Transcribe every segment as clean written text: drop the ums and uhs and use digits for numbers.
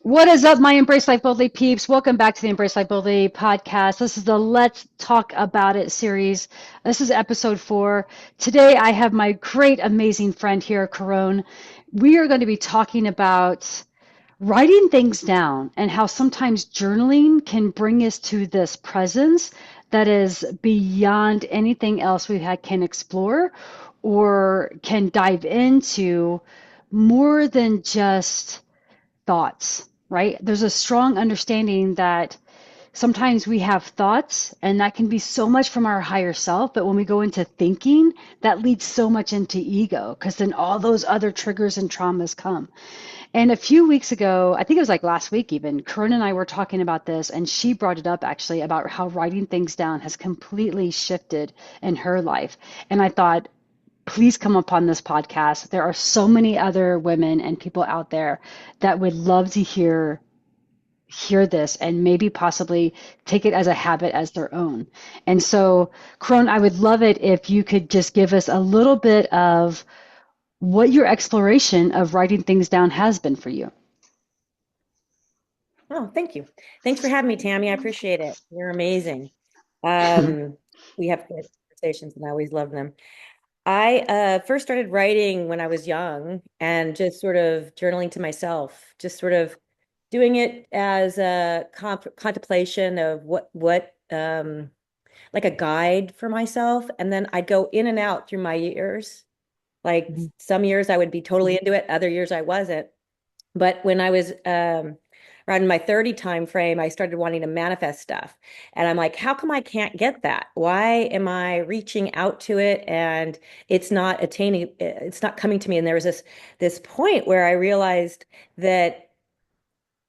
What is up, my Embrace Life Boldly peeps? Welcome back to the Embrace Life Boldly podcast. This is the Let's Talk About It series. This is episode 4. Today I have my great, amazing friend here, Caron. We are going to be talking about writing things down and how sometimes journaling can bring us to this presence that is beyond anything else can explore or can dive into more than just thoughts, right? There's a strong understanding that sometimes we have thoughts and that can be so much from our higher self, but when we go into thinking, that leads so much into ego because then all those other triggers and traumas come. And a few weeks ago, I think it was like last week even, Corinne and I were talking about this, and she brought it up actually about how writing things down has completely shifted in her life. And I thought, please come upon this podcast. There are so many other women and people out there that would love to hear this and maybe possibly take it as a habit as their own. And so, Crone, I would love it if you could just give us a little bit of what your exploration of writing things down has been for you. Oh, thank you. Thanks for having me, Tammy. I appreciate it. You're amazing. Um, we have good conversations and I always love them. I first started writing when I was young and just sort of journaling to myself, just sort of doing it as a contemplation of what like a guide for myself. And then I'd go in and out through my years. Like Mhm. some years I would be totally into it, other years I wasn't. But when I was around my 30 time frame, I started wanting to manifest stuff. And I'm like, how come I can't get that? Why am I reaching out to it and it's not attaining, it's not coming to me? And there was this point where I realized that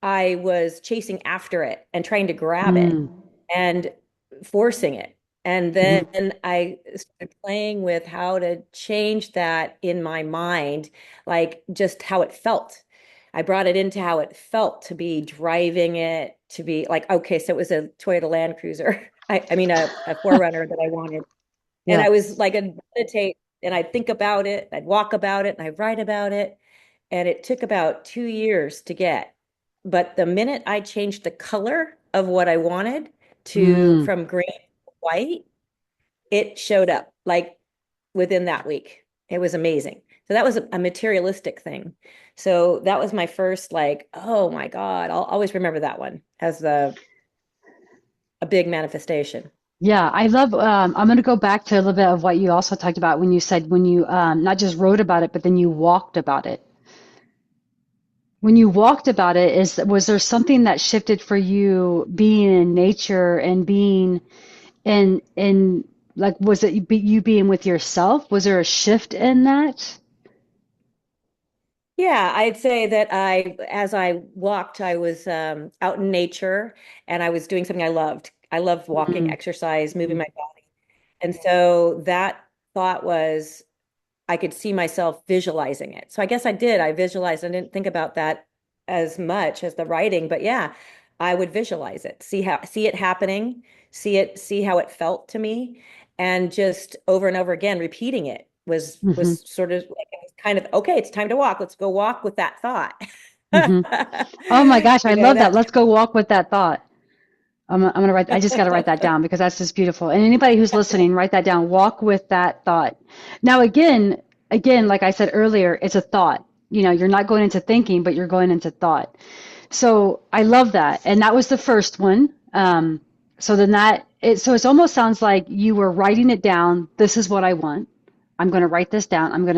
I was chasing after it and trying to grab it Mm, and forcing it. And then mhm, I started playing with how to change that in my mind, like just how it felt. I brought it into how it felt to be driving it, to be like, okay, so it was a Toyota Land Cruiser. I mean, a Forerunner that I wanted. And yeah. I was like, I'd meditate and I'd think about it, I'd walk about it, and I'd write about it. And it took about 2 years to get. But the minute I changed the color of what I wanted to Mm. from green to white, it showed up like within that week. It was amazing. So that was a materialistic thing. So that was my first like, oh my God, I'll always remember that one as a big manifestation. Yeah, I love, I'm going to go back to a little bit of what you also talked about when you said when you not just wrote about it, but then you walked about it. When you walked about it, was there something that shifted for you being in nature and being in like was it you being with yourself? Was there a shift in that? Yeah, I'd say that as I walked, I was out in nature and I was doing something I loved. I loved walking, Mm, exercise, moving my body. And so that thought was, I could see myself visualizing it. So I guess I did. I visualized. I didn't think about that as much as the writing, but yeah, I would visualize it, see it happening, see how it felt to me, and just over and over again, repeating it hmm was sort of like it was kind of okay, it's time to walk. Let's go walk with that thought. hmm Oh my gosh, I You know, love that. that's Let's go walk with that thought. I'm gonna write, I just got to write that down because that's just beautiful. And anybody who's listening, write that down. Walk with that thought. Now, again, like I said earlier, it's a thought. You know, you're not going into thinking, but you're going into thought. So I love that. And that was the first one. So then so it almost sounds like you were writing it down. This is what I want. I'm going to write this down. I'm going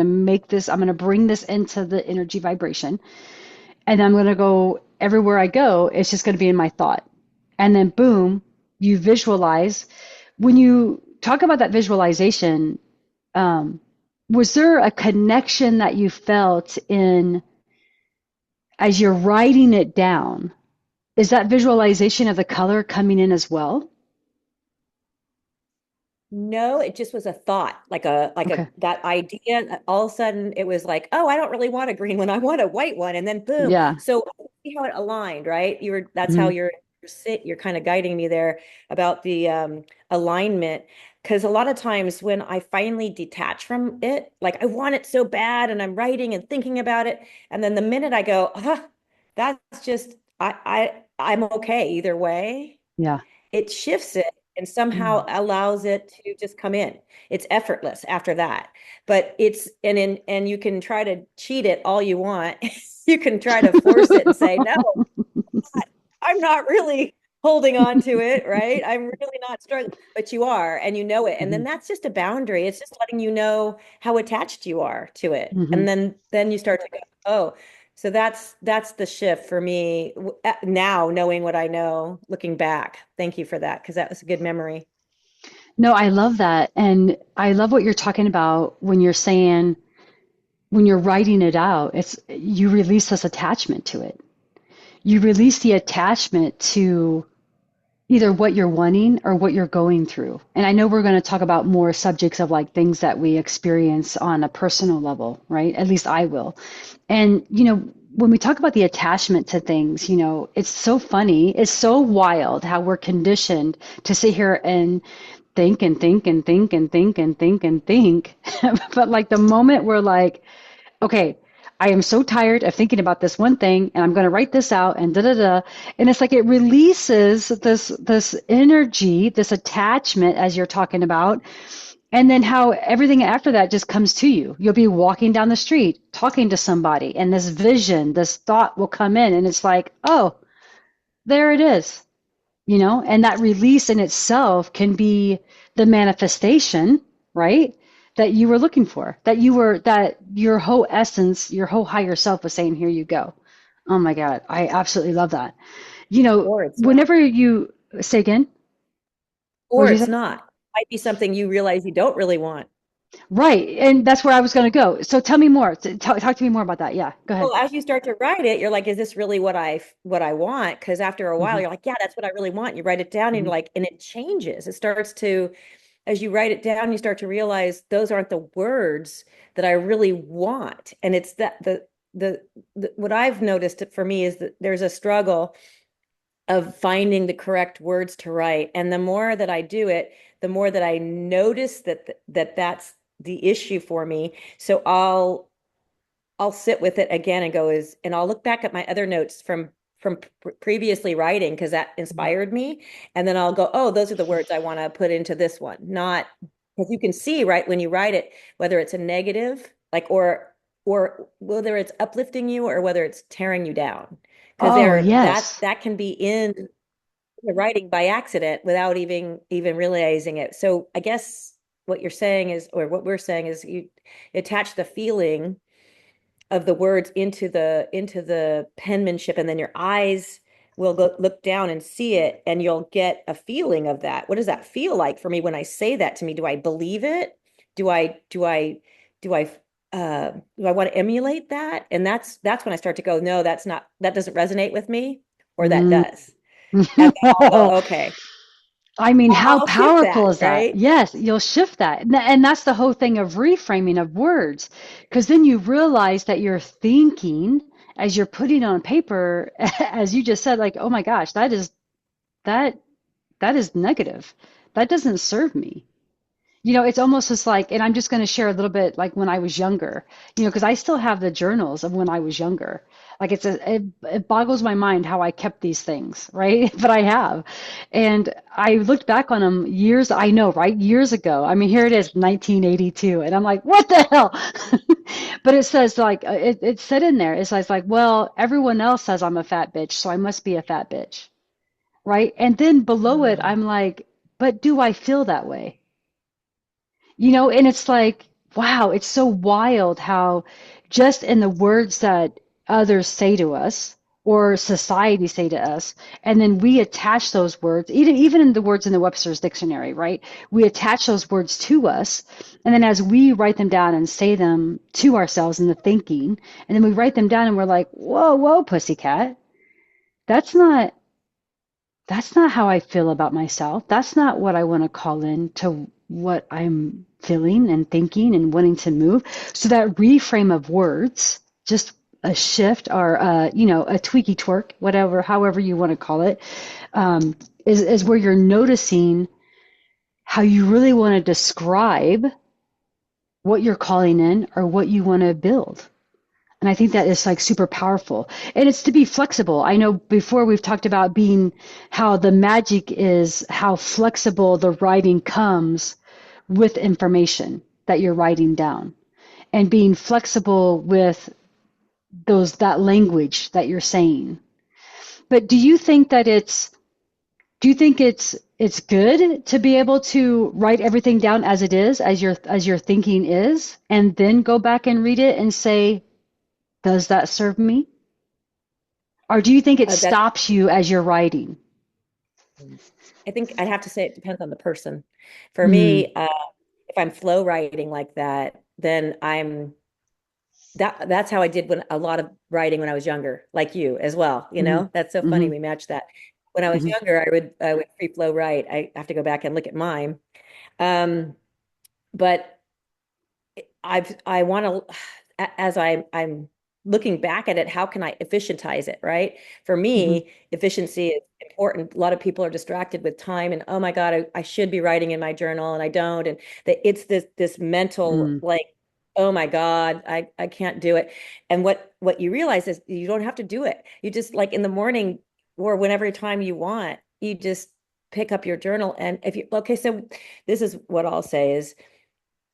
to bring this into the energy vibration. And I'm going to go everywhere I go. It's just going to be in my thought. And then boom, you visualize. When you talk about that visualization, um, was there a connection that you felt in as you're writing it down? Is that visualization of the color coming in as well? No, it just was a thought, like a Okay. that idea. All of a sudden, it was like, oh, I don't really want a green one. I want a white one. And then boom. Yeah. So see how it aligned, right? That's how Hmm. you're kind of guiding me there about the alignment. Because a lot of times when I finally detach from it, like I want it so bad and I'm writing and thinking about it. And then the minute I go, that's just I'm okay either way. Yeah. It shifts it and somehow Mm. allows it to just come in. It's effortless after that. But and you can try to cheat it all you want. You can try to force it and say, no, I'm not really holding on to it, right? I'm really not struggling, but you are, and you know it. And then Mhm. that's just a boundary. It's just letting you know how attached you are to it. And Mhm. then you start to go, oh, so that's the shift for me now, knowing what I know, looking back. Thank you for that, because that was a good memory. No, I love that. And I love what you're talking about when you're saying, when you're writing it out, it's you release this attachment to it. You release the attachment to either what you're wanting or what you're going through. And I know we're going to talk about more subjects of like things that we experience on a personal level, right? At least I will. And, when we talk about the attachment to things, it's so funny. It's so wild how we're conditioned to sit here and think and think and think and think and think and think. But like the moment we're like, okay, I am so tired of thinking about this one thing and I'm going to write this out and da da da. And it's like it releases this energy, this attachment as you're talking about. And then how everything after that just comes to you. You'll be walking down the street, talking to somebody, and this vision, this thought will come in and it's like, "Oh, there it is." And that release in itself can be the manifestation, right? That you were looking for, that your whole essence, your whole higher self was saying, here you go. Oh my God. I absolutely love that. Or it's not. Whenever you say again, what Or did you it's say? not. Might be something you realize you don't really want. Right. And that's where I was going to go. So tell me more. Talk to me more about that. Yeah. Go ahead. Well, as you start to write it, you're like, is this really what I want? Because after a while, Hmm. you're like, yeah, that's what I really want. You write it down and Hmm. you're like, and it changes. It starts to, as you write it down, you start to realize those aren't the words that I really want. And it's that the what I've noticed for me is that there's a struggle of finding the correct words to write. And the more that I do it, the more that I notice that's the issue for me. So I'll sit with it again and go is and I'll look back at my other notes from previously writing because that inspired me, and then I'll go, oh, those are the words I want to put into this one. Not because you can see right when you write it whether it's a negative like or whether it's uplifting you or whether it's tearing you down, because Oh, there that yes. that can be in the writing by accident without even realizing it. So I guess what you're saying is, or what we're saying is, you attach the feeling of the words into the penmanship, and then your eyes will go look down and see it, and you'll get a feeling of that. What does that feel like for me when I say that to me? Do I believe it? Do I want to emulate that? And that's when I start to go, no, that doesn't resonate with me, or that Mm. does. And then I'll go, okay, I mean, how I'll shift powerful that, is that? right? Yes, you'll shift that. And that's the whole thing of reframing of words. Because then you realize that you're thinking as you're putting on paper, as you just said, like, oh my gosh, that that is negative. That doesn't serve me. It's almost just like, and I'm just going to share a little bit like when I was younger, because I still have the journals of when I was younger. Like it boggles my mind how I kept these things, right? But I have. And I looked back on them years, I know, right? Years ago. I mean, here it is, 1982. And I'm like, what the hell? But it says like, it said in there, it says like, well, everyone else says I'm a fat bitch, so I must be a fat bitch, right? And then below it, Mm. I'm like, but do I feel that way? And it's like, wow, it's so wild how just in the words that others say to us or society say to us, and then we attach those words, even in the words in the Webster's dictionary, right? We attach those words to us, and then as we write them down and say them to ourselves in the thinking, and then we write them down and we're like, whoa, whoa, pussycat, that's not that's not how I feel about myself. That's not what I want to call in to what I'm feeling and thinking and wanting to move. So that reframe of words, just a shift or a tweaky twerk, whatever, however you want to call it, um, is where you're noticing how you really want to describe what you're calling in or what you want to build. And I think that is like super powerful. And it's to be flexible. I know before we've talked about being how the magic is how flexible the writing comes with information that you're writing down and being flexible with that language that you're saying. But do you think it's good to be able to write everything down as it is, as your thinking is, and then go back and read it and say, does that serve me? Or do you think it That's, stops you as you're writing? I think I'd have to say it depends on the person. For Mm, me, if I'm flow writing like that, then that's how I did when a lot of writing when I was younger, like you as well. mm, That's so funny. mm, We matched that. When I was mm, younger, I would free flow write. I have to go back and look at mine. Um, but I want to, as I'm looking back at it, how can I efficientize it, right? For mm, me, efficiency is important. A lot of people are distracted with time and, oh my God, I should be writing in my journal and I don't. And that it's this mental mm, like, oh my God, I can't do it. And what you realize is you don't have to do it. You just like in the morning or whenever time you want, you just pick up your journal. And if you, okay, so this is what I'll say is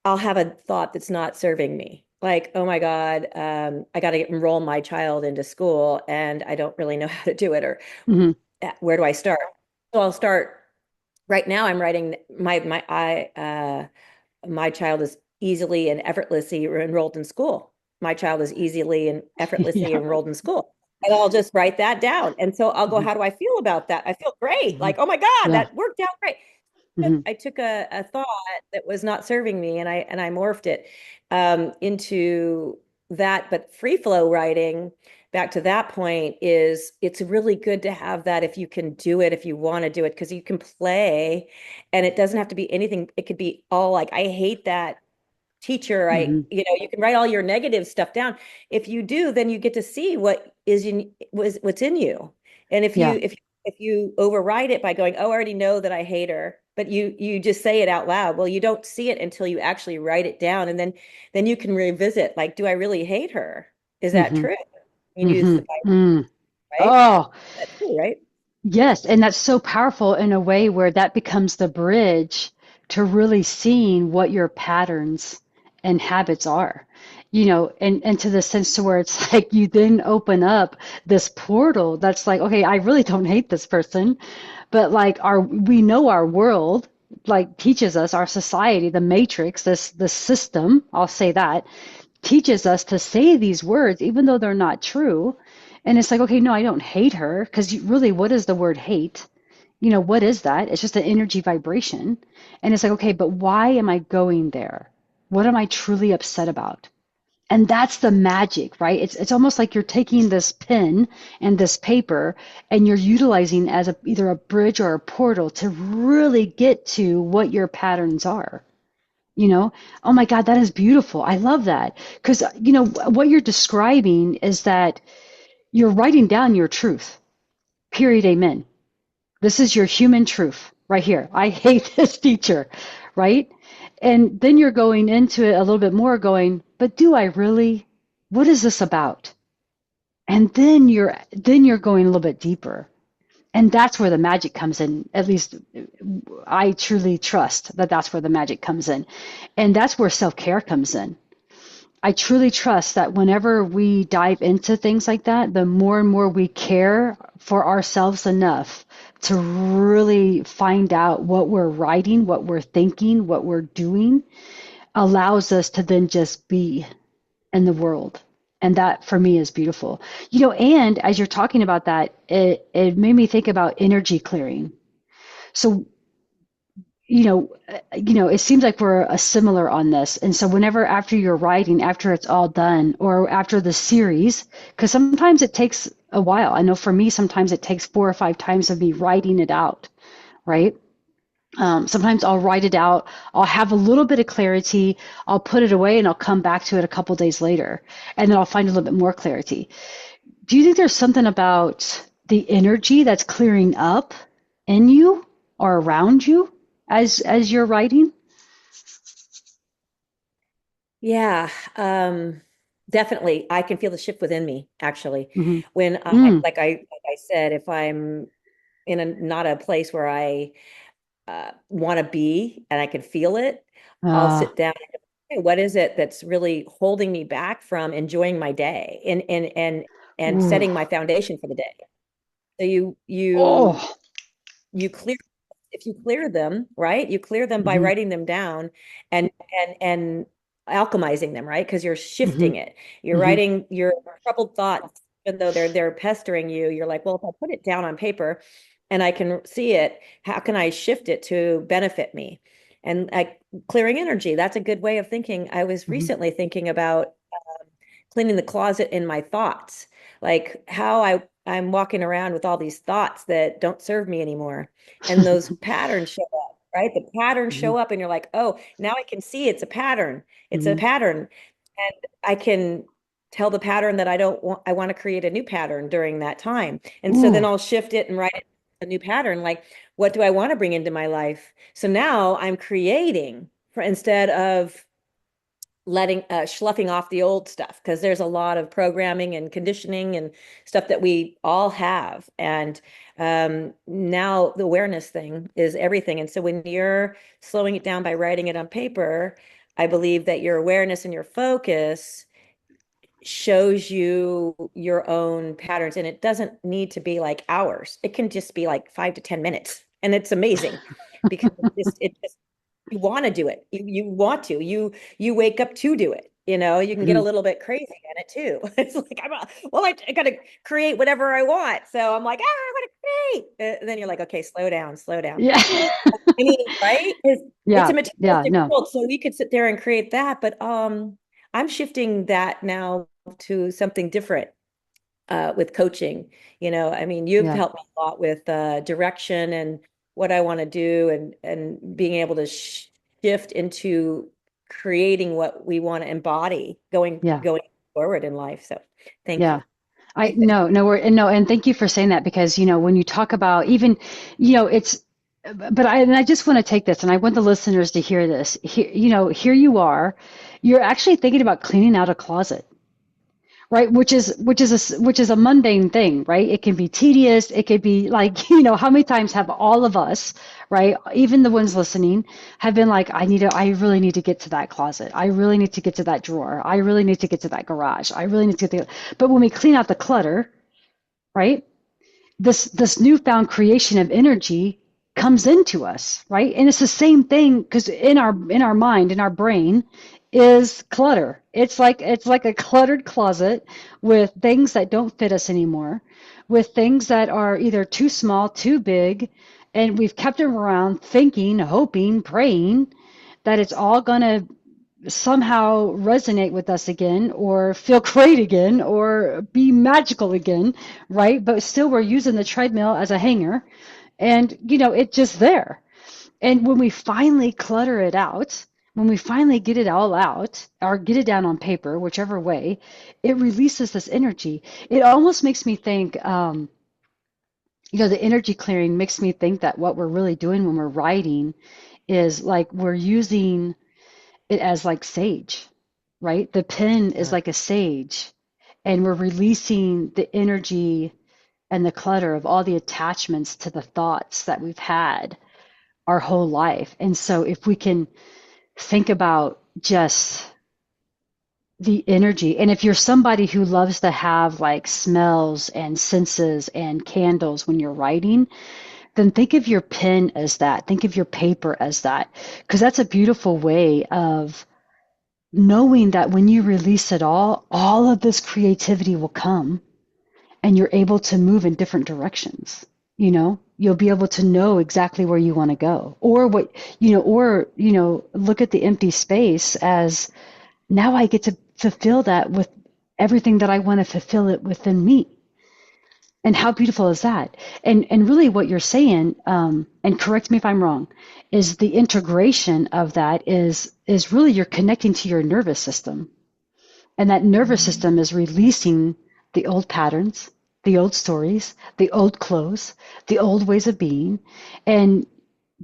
I'll have a thought that's not serving me. Like, oh my God, I got to enroll my child into school and I don't really know how to do it, or mm, where do I start? So I'll start right now. I'm writing my child is easily and effortlessly enrolled in school. My child is easily and effortlessly yeah, enrolled in school. And I'll just write that down. And so I'll go, mm, how do I feel about that? I feel great. mm, Like, oh my God, yeah, that worked out great. mm, I took a thought that was not serving me and I morphed it into that. But free flow writing, back to that point, is it's really good to have that if you can do it, if you want to do it, because you can play and it doesn't have to be anything. It could be all like, I hate that teacher. mm, You can write all your negative stuff down. If you do, then you get to see what's in you. And yeah, if you override it by going, oh, I already know that I hate her, but you just say it out loud. Well, you don't see it until you actually write it down, and then you can revisit, like, do I really hate her? Is that mm, true? You use the mm, Bible, mm. right? Oh, That's true, right? yes, and that's so powerful in a way where that becomes the bridge to really seeing what your patterns and habits are. And to the sense to where it's like you then open up this portal that's like, okay, I really don't hate this person, but like we know our world like teaches us, our society, the matrix, this system, I'll say that, teaches us to say these words even though they're not true. And it's like, okay, no, I don't hate her because really, what is the word hate? What is that? It's just an energy vibration. And it's like, okay, but why am I going there? What am I truly upset about? And that's the magic, right? It's almost like you're taking this pen and this paper and you're utilizing as either a bridge or a portal to really get to what your patterns are. Oh my God, that is beautiful. I love that. Because, what you're describing is that you're writing down your truth. Period. Amen. This is your human truth right here. I hate this teacher, right? And then you're going into it a little bit more going, but do I really? What is this about? And then you're going a little bit deeper. And that's where the magic comes in. At least I truly trust that that's where the magic comes in. And that's where self-care comes in. I truly trust that whenever we dive into things like that, the more and more we care for ourselves enough to really find out what we're writing, what we're thinking, what we're doing, allows us to then just be in the world. And that for me is beautiful. And as you're talking about that, it made me think about energy clearing. So it seems like we're similar on this. And so whenever after you're writing, after it's all done, or after the series, because sometimes it takes a while. I know for me, sometimes it takes 4 or 5 times of me writing it out, right? Sometimes I'll write it out. I'll have a little bit of clarity. I'll put it away and I'll come back to it a couple days later, and then I'll find a little bit more clarity. Do you think there's something about the energy that's clearing up in you or around you as you're writing? Yeah. Definitely, I can feel the shift within me, actually. Hmm. When Mm. like I said, if I'm in a not a place where I want to be and I can feel it, I'll Uh, sit down and go, "Okay, what is it that's really holding me back from enjoying my day and ooh. setting my foundation for the day?" So Oh. you clear if you clear them, right? You clear them by Hmm. writing them down and alchemizing them, right? Because you're Hmm. shifting it. You're Hmm. writing your troubled thoughts, even though they're pestering you. You're like, well, if I put it down on paper and I can see it, how can I shift it to benefit me? And like clearing energy, that's a good way of thinking. I was Hmm. recently thinking about cleaning the closet in my thoughts, like how I'm walking around with all these thoughts that don't serve me anymore. And those patterns show up, right? The patterns Hmm. show up, and you're like, oh, now I can see it's a pattern. It's a Hmm. pattern. And I can tell the pattern that I want to create a new pattern during that time. And so then Ooh. I'll shift it and write a new pattern. Like, what do I want to bring into my life? So now I'm creating instead of letting sloughing off the old stuff, because there's a lot of programming and conditioning and stuff that we all have. And now the awareness thing is everything. And so when you're slowing it down by writing it on paper, I believe that your awareness and your focus shows you your own patterns. And it doesn't need to be like hours. It can just be like 5 to 10 minutes. And it's amazing because it just you want to do it. You want to. You wake up to do it. You can get a Hmm. little bit crazy in it too. It's like well, I got to create whatever I want. So I'm like, I want to create. And then you're like, okay, slow down, slow down. Yeah. I mean, right? It's a Yeah. Yeah. materialistic No. world, so we could sit there and create that, but I'm shifting that now to something different with coaching. I mean, you've Yeah. helped me a lot with direction and what I want to do and being able to shift into creating what we want to embody Yeah. going forward in life. So thank Yeah. you. I no, no, and thank you for saying that because, when you talk about even, it's, but I just want to take this and I want the listeners to hear this. Here, here you are, you're actually thinking about cleaning out a closet, right? Which is a mundane thing, right? It can be tedious. It could be like, how many times have all of us, right? Even the ones listening have been like, I really need to get to that closet. I really need to get to that drawer. I really need to get to that garage. I really need to get but when we clean out the clutter, right? This newfound creation of energy comes into us, right? And it's the same thing because in our mind, in our brain, is clutter. It's like a cluttered closet with things that don't fit us anymore, with things that are either too small, too big, and we've kept them around thinking, hoping, praying that it's all gonna somehow resonate with us again or feel great again or be magical again, right? But still, we're using the treadmill as a hanger and, it's just there. And when we finally clutter it out, when we finally get it all out or get it down on paper, whichever way, it releases this energy. It almost makes me think, the energy clearing makes me think that what we're really doing when we're writing is like we're using it as like sage, right? The pen is Uh, like a sage, and we're releasing the energy and the clutter of all the attachments to the thoughts that we've had our whole life. And so, if we can think about just the energy, and if you're somebody who loves to have like smells and senses and candles when you're writing, then think of your pen as that. Think of your paper as that, because that's a beautiful way of knowing that when you release it all of this creativity will come and you're able to move in different directions. You'll be able to know exactly where you want to go or look at the empty space as now I get to fulfill that with everything that I want to fulfill it within me. And how beautiful is that? And really what you're saying, and correct me if I'm wrong, is the integration of that is really you're connecting to your nervous system. And that nervous system is releasing the old patterns, the old stories, the old clothes, the old ways of being. And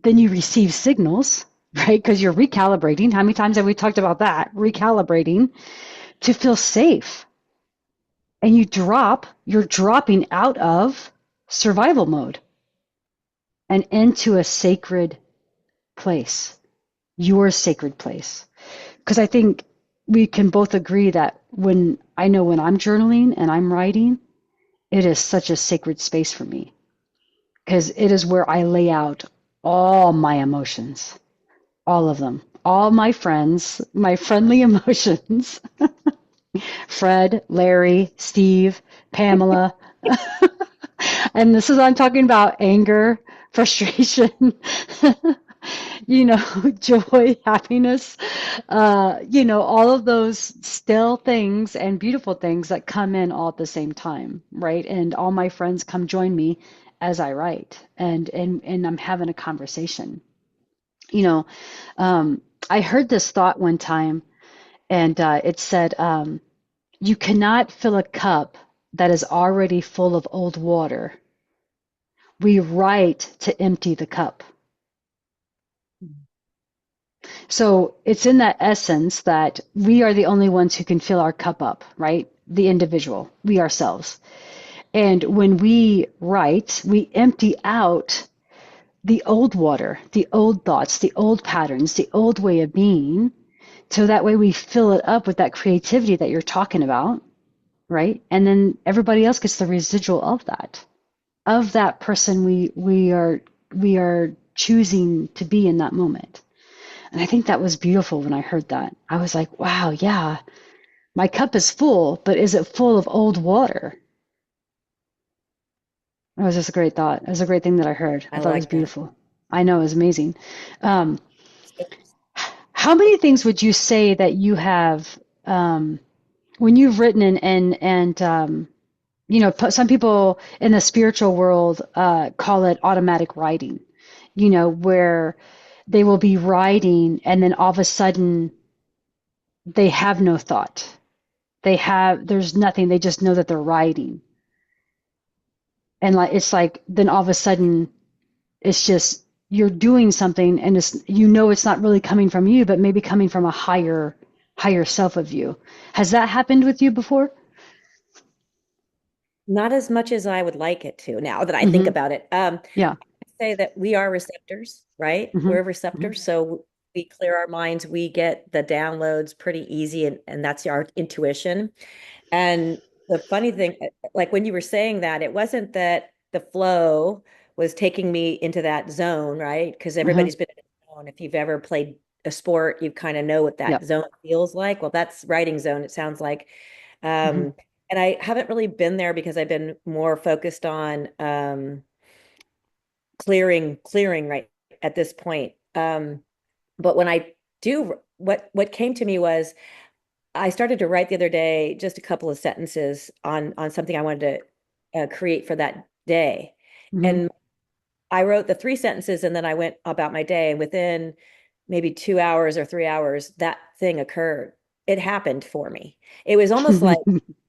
then you receive signals, right? Because you're recalibrating. How many times have we talked about that? Recalibrating to feel safe. And you're dropping out of survival mode and into a sacred place, your sacred place. Because I think we can both agree that when I'm journaling and I'm writing, it is such a sacred space for me because it is where I lay out all my emotions, all of them, all my friends, my friendly emotions. Fred, Larry, Steve, Pamela. And this is, I'm talking about anger, frustration, joy, happiness, all of those still things and beautiful things that come in all at the same time, right? And all my friends come join me as I write and I'm having a conversation. You know, I heard this thought one time and it said, you cannot fill a cup that is already full of old water. We write to empty the cup. So it's in that essence that we are the only ones who can fill our cup up, right? The individual, we ourselves. And when we write, we empty out the old water, the old thoughts, the old patterns, the old way of being. So that way we fill it up with that creativity that you're talking about, right? And then everybody else gets the residual of that person we are choosing to be in that moment. And I think that was beautiful when I heard that. I was like, wow, yeah, my cup is full, but is it full of old water? That was just a great thought. It was a great thing that I heard. I I thought it was like that. beautiful. I know it was amazing. Um, So how many things would you say that you have when you've written some people in the spiritual world call it automatic writing, where they will be writing and then all of a sudden they have no thought. There's nothing. They just know that they're writing. And it's like, then all of a sudden it's just, you're doing something and it's not really coming from you, but maybe coming from a higher self of you. Has that happened with you before? not as much as I would like it to now that I think Mm-hmm. about it. Yeah. Say that we are receptors, right? Mm-hmm. We're Mm-hmm. receptors. So we clear our minds, we get the downloads pretty easy, and that's our intuition. And the funny thing, like when you were saying that, it wasn't that the flow was taking me into that zone, right? Because Uh-huh. everybody's been in a zone. If you've ever played a sport, you kind of know what that Yep. zone feels like. Well, that's writing zone, it sounds like. Mm-hmm. Um, and I haven't really been there because I've been more focused on clearing right at this point. But when I do, what came to me was I started to write the other day just a couple of sentences on something I wanted to create for that day. Mm-hmm. And I wrote the three sentences and then I went about my day. And within maybe 2 hours or 3 hours, that thing occurred. It happened for me. It was almost like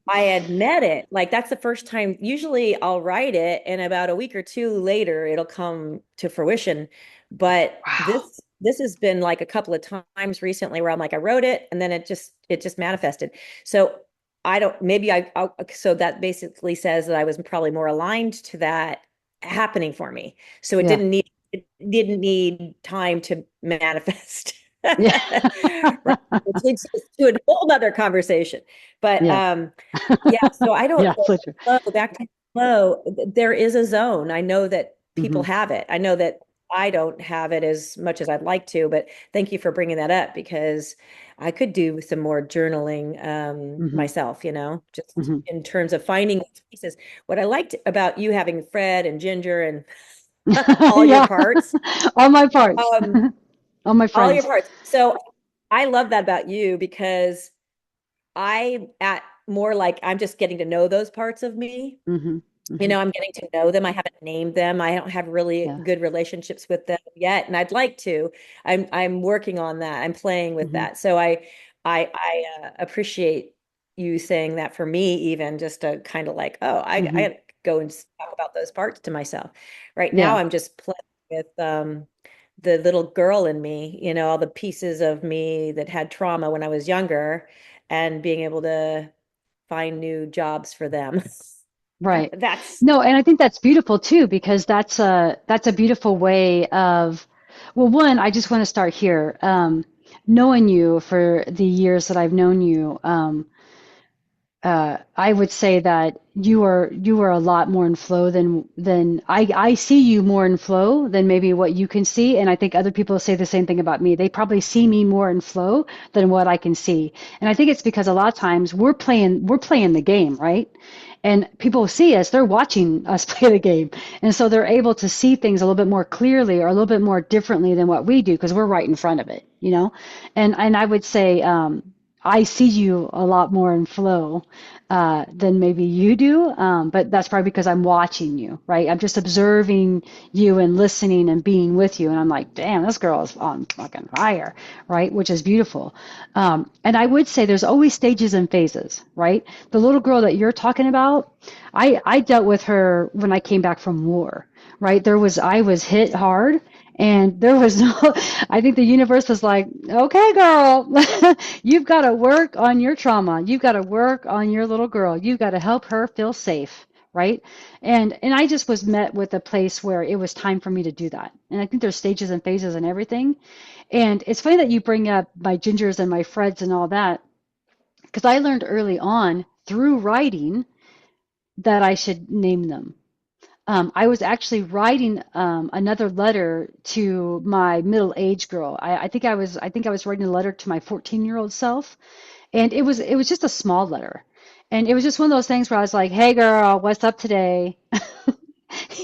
I had met it. Like that's the first time. Usually I'll write it and about a week or two later it'll come to fruition. But Wow. this has been like a couple of times recently where I'm like I wrote it and then it just manifested. So I don't maybe so that basically says that I was probably more aligned to that happening for me. So Yeah. it didn't need time to manifest. Yeah. Right. Which leads us to a whole nother conversation. But Yeah. yeah, so I don't Yeah, so true. flow, back to flow. There is a zone. I know that Mm-hmm. people have it. I know that I don't have it as much as I'd like to, but thank you for bringing that up because I could do some more journaling Mm-hmm. myself, just Mm-hmm. in terms of finding these pieces. What I liked about you having Fred and Ginger and all your Yeah. parts, All my parts. um, All my all your friends. parts. So I love that about you because I at more like I'm just getting to know those parts of me. Mm-hmm. Mm-hmm. I'm getting to know them. I haven't named them. I don't have really Yeah. good relationships with them yet, and I'd like to. I'm working on that. I'm playing with Mm-hmm. that. So I appreciate you saying that for me, even just to kind of like, oh, I Mm-hmm. gotta go and talk about those parts to myself. Right now, Yeah. I'm just playing with the little girl in me, all the pieces of me that had trauma when I was younger and being able to find new jobs for them. Right. That's No, and I think that's beautiful too, because that's a beautiful way of, well, one, I just want to start here. Knowing you for the years that I've known you, I would say that you are a lot more in flow than I see you more in flow than maybe what you can see, and I think other people say the same thing about me. They probably see me more in flow than what I can see, and I think it's because a lot of times we're playing the game, right? And people see us, they're watching us play the game, and so they're able to see things a little bit more clearly or a little bit more differently than what we do because we're right in front of it, you know. And I would say. I see you a lot more in flow than maybe you do, but that's probably because I'm watching you, right? I'm just observing you and listening and being with you, and I'm like, damn, this girl is on fucking fire, right? Which is beautiful. And I would say there's always stages and phases, right? The little girl that you're talking about, I dealt with her when I came back from war, right? I was hit hard. And there was no, I think the universe was like, okay, girl, you've got to work on your trauma. You've got to work on your little girl. You've got to help her feel safe, right? And I just was met with a place where it was time for me to do that. And I think there's stages and phases and everything. And it's funny that you bring up my gingers and my freds and all that, because I learned early on through writing that I should name them. I was actually writing another letter to my middle-aged girl. I think I was writing a letter to my 14-year-old self, and it was just a small letter. And it was just one of those things where I was like, "Hey girl, what's up today?"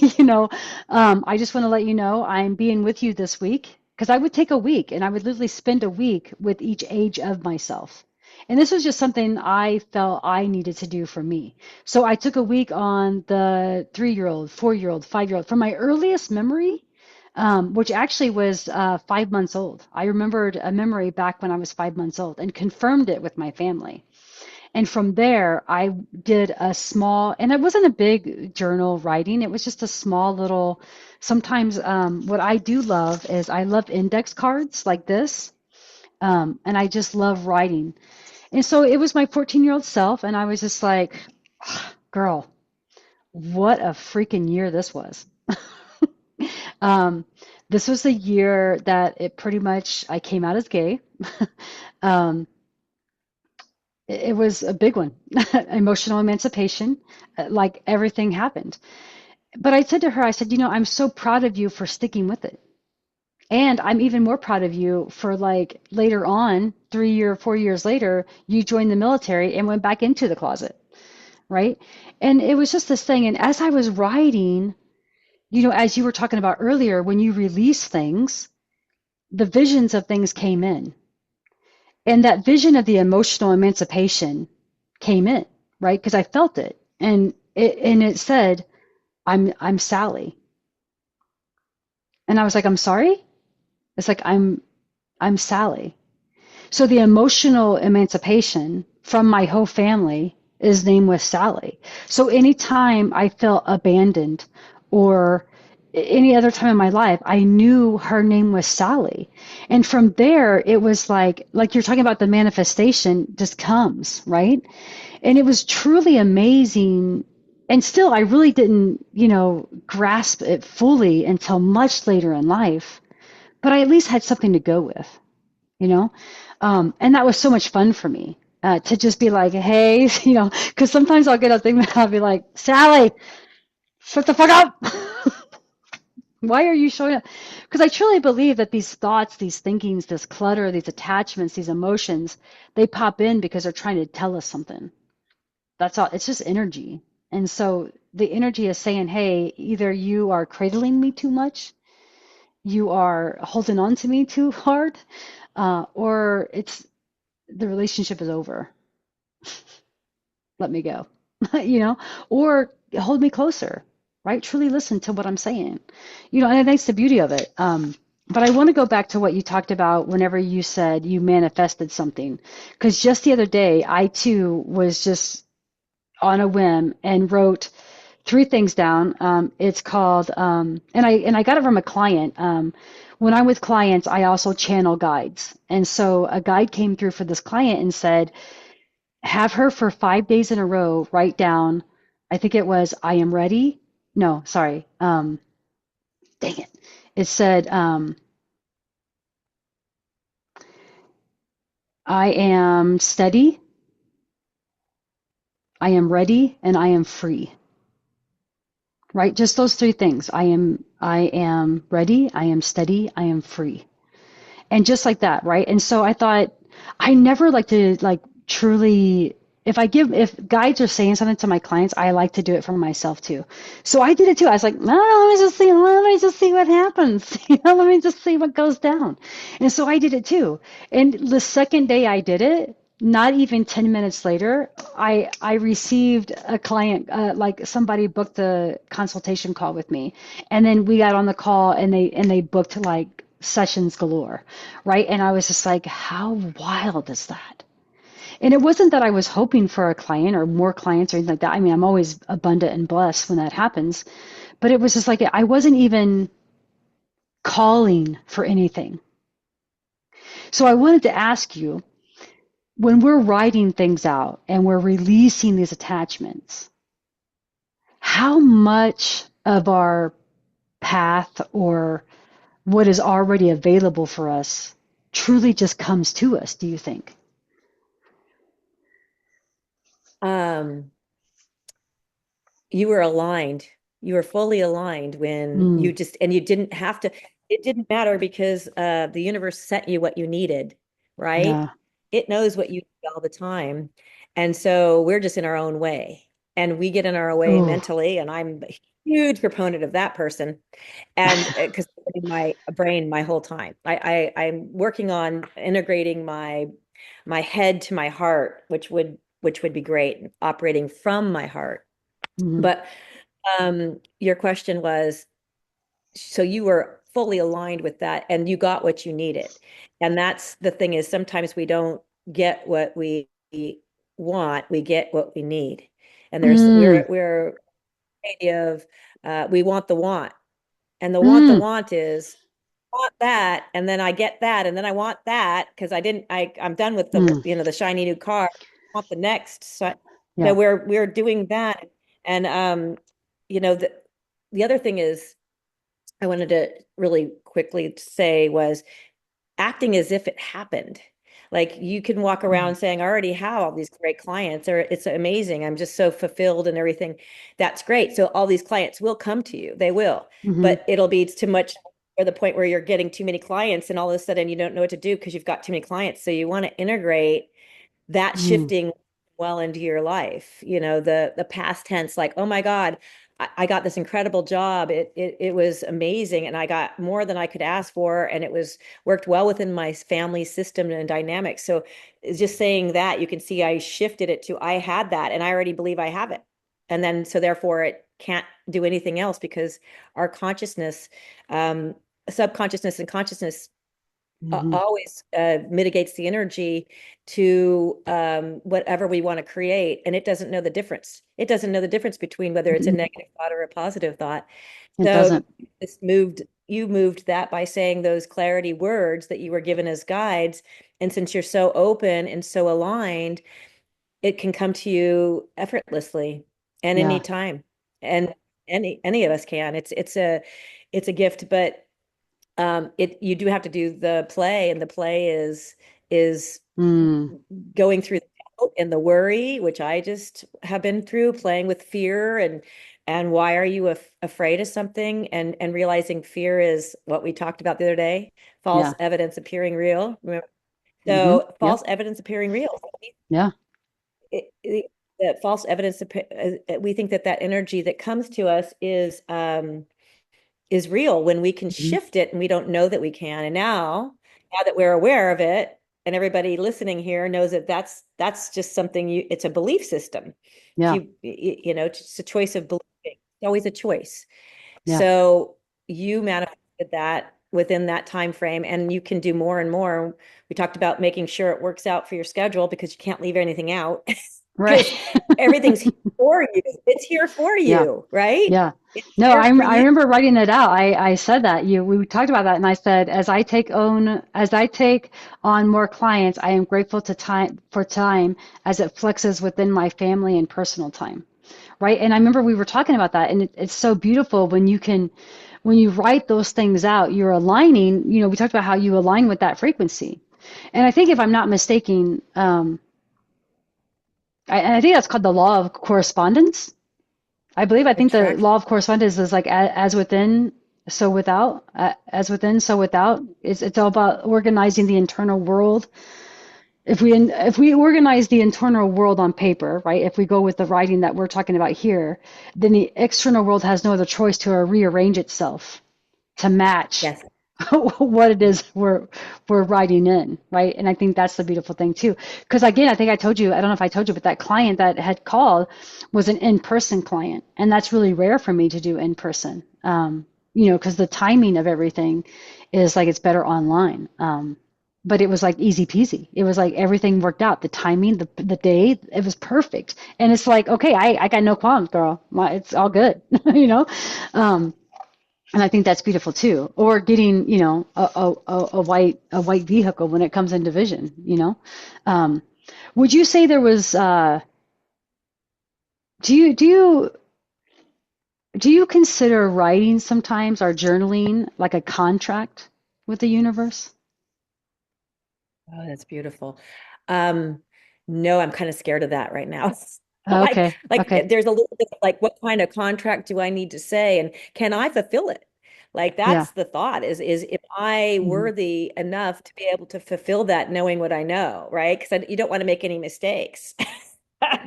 you know, I just want to let you know I'm being with you this week because I would take a week and I would literally spend a week with each age of myself. And this was just something I felt I needed to do for me. So I took a week on the 3 year old, 4 year old, 5 year old from my earliest memory, which actually was 5 months old. I remembered a memory back when I was 5 months old and confirmed it with my family. And from there, I did a small, and it wasn't a big journal writing. It was just a small little, sometimes what I do love is I love index cards like this. And I just love writing. And so it was my 14-year-old self. And I was just like, girl, what a freaking year this was. Um, this was the year that it pretty much, I came out as gay. Um, it was a big one, emotional emancipation, like everything happened. But I said to her, I said, I'm so proud of you for sticking with it. And I'm even more proud of you for like later on, 3 or 4 years later, you joined the military and went back into the closet, right? And it was just this thing. And as I was writing, as you were talking about earlier, when you release things, the visions of things came in. And that vision of the emotional emancipation came in, right? Because I felt it. And it said, I'm Sally. And I was like, I'm sorry? It's like I'm Sally. So the emotional emancipation from my whole family is named with Sally. So anytime I felt abandoned or any other time in my life, I knew her name was Sally. And from there, it was like you're talking about the manifestation just comes, right? And it was truly amazing. And still, I really didn't, grasp it fully until much later in life. But I at least had something to go with, you know? And that was so much fun for me to just be like, hey, because sometimes I'll get a thing that I'll be like, Sally, shut the fuck up. Why are you showing up? Because I truly believe that these thoughts, these thinkings, this clutter, these attachments, these emotions, they pop in because they're trying to tell us something. That's all. It's just energy. And so the energy is saying, hey, either you are cradling me too much, you are holding on to me too hard, or it's the relationship is over. Let me go, you know, or hold me closer, right? Truly listen to what I'm saying, and that's the beauty of it. But I want to go back to what you talked about whenever you said you manifested something, because just the other day, I too was just on a whim and wrote three things down. It's called, and I got it from a client. When I'm with clients, I also channel guides, and so a guide came through for this client and said, have her for 5 days in a row write down, I think it was, I am ready. No, sorry. Dang it. It said, I am steady, I am ready, and I am free. Right? Just those three things. I am ready, I am steady, I am free. And just like that, right? And so I thought, I never like to like truly, if guides are saying something to my clients, I like to do it for myself too. So I did it too. I was like, no, let me just see what happens. Let me just see what goes down. And so I did it too. And the second day I did it, not even 10 minutes later, I received a client, like somebody booked a consultation call with me. And then we got on the call and they booked like sessions galore, right? And I was just like, how wild is that? And it wasn't that I was hoping for a client or more clients or anything like that. I mean, I'm always abundant and blessed when that happens. But it was just like I wasn't even calling for anything. So I wanted to ask you, when we're writing things out and we're releasing these attachments, how much of our path or what is already available for us truly just comes to us, do you think? Um, you were aligned. You were fully aligned when Mm, you just, and you didn't have to, it didn't matter because the universe sent you what you needed, right? yeah. It knows what you need all the time. And so we're just in our own way. And we get in our way Oh. mentally, and I'm a huge proponent of that person. And because in my brain my whole time, I'm working on integrating my head to my heart, which would be great, operating from my heart. Mhm. But your question was, so you were fully aligned with that and you got what you needed. And that's the thing is sometimes we don't get what we want, we get what we need. And there's Mm, we're idea of we want the want. And the mm, want is want that, and then I get that, and then I want that because I'm done with mm. the shiny new car. I want the next. So Yeah. we're doing that. And the other thing is I wanted to really quickly say was acting as if it happened. Like you can walk around Mm, saying, I already have all these great clients, or it's amazing. I'm just so fulfilled and everything. That's great. So all these clients will come to you. They will, mhm, but it'll be too much or the point where you're getting too many clients and all of a sudden you don't know what to do because you've got too many clients. So you want to integrate that mm, shifting well into your life. The past tense, like, oh my God, I got this incredible job. It was amazing, and I got more than I could ask for, and it was worked well within my family system and dynamics. So it's just saying that you can see I shifted it to I had that, and I already believe I have it, and then so therefore it can't do anything else because our consciousness, um, subconsciousness, and consciousness mhm, always mitigates the energy to whatever we want to create, and it doesn't know the difference. It doesn't know the difference between whether it's a mm. negative thought or a positive thought. It So doesn't. you moved that by saying those clarity words that you were given as guides. And since you're so open and so aligned, it can come to you effortlessly and Yeah. anytime. And any of us can. It's a gift, but it you do have to do the play, and the play is Mm, going through the doubt and the worry, which I just have been through, playing with fear and why are you afraid of something, and realizing fear is what we talked about the other day, false yeah. evidence appearing real. Remember? Mhm. So Yep. false evidence appearing real. Yeah. That false evidence, we think that that energy that comes to us is real when we can Mhm. shift it and we don't know that we can. And now that we're aware of it, and everybody listening here knows that that's just something it's a belief system. If Yeah. it's a choice of believing. It's always a choice. Yeah. So you manifested that within that time frame, and you can do more and more. We talked about making sure it works out for your schedule because you can't leave anything out Right. because everything's here for you. It's here for Yeah. you, right? Yeah. It's No, there for I you. remember writing it out. I said that we talked about that, and I said as I take on more clients, I am grateful to time as it flexes within my family and personal time, right? And I remember we were talking about that, and it's so beautiful when when you write those things out, you're aligning. We talked about how you align with that frequency, and I think if I'm not mistaken, I think that's called the law of correspondence. I think the Attraction. law of correspondence is like as within, so without, as within, so without. It's all about organizing the internal world. If we organize the internal world on paper, right? If we go with the writing that we're talking about here, then the external world has no other choice to rearrange itself to match Yes. what it is we're writing in, right? And I think that's the beautiful thing too. Because again, I think I told you, I don't know if I told you, but that client that had called was an in-person client, and that's really rare for me to do in person. Because the timing of everything is like it's better online. But it was like easy peasy. It was like everything worked out. The timing, the day, it was perfect. And it's like, okay, I got no qualms, girl. It's all good, you know. Um, and I think that's beautiful too. Or getting, a white vehicle when it comes into vision. Um, would you say there was do you do you consider writing sometimes or journaling like a contract with the universe? Oh, that's beautiful. Um, no, I'm kind of scared of that right now. Like, Okay, okay. there's a little bit of like, what kind of contract do I need to say, and can I fulfill it? Like, Yeah. that's the thought is if I Hmm. worthy enough to be able to fulfill that, knowing what I know, right? Because you don't want to make any mistakes.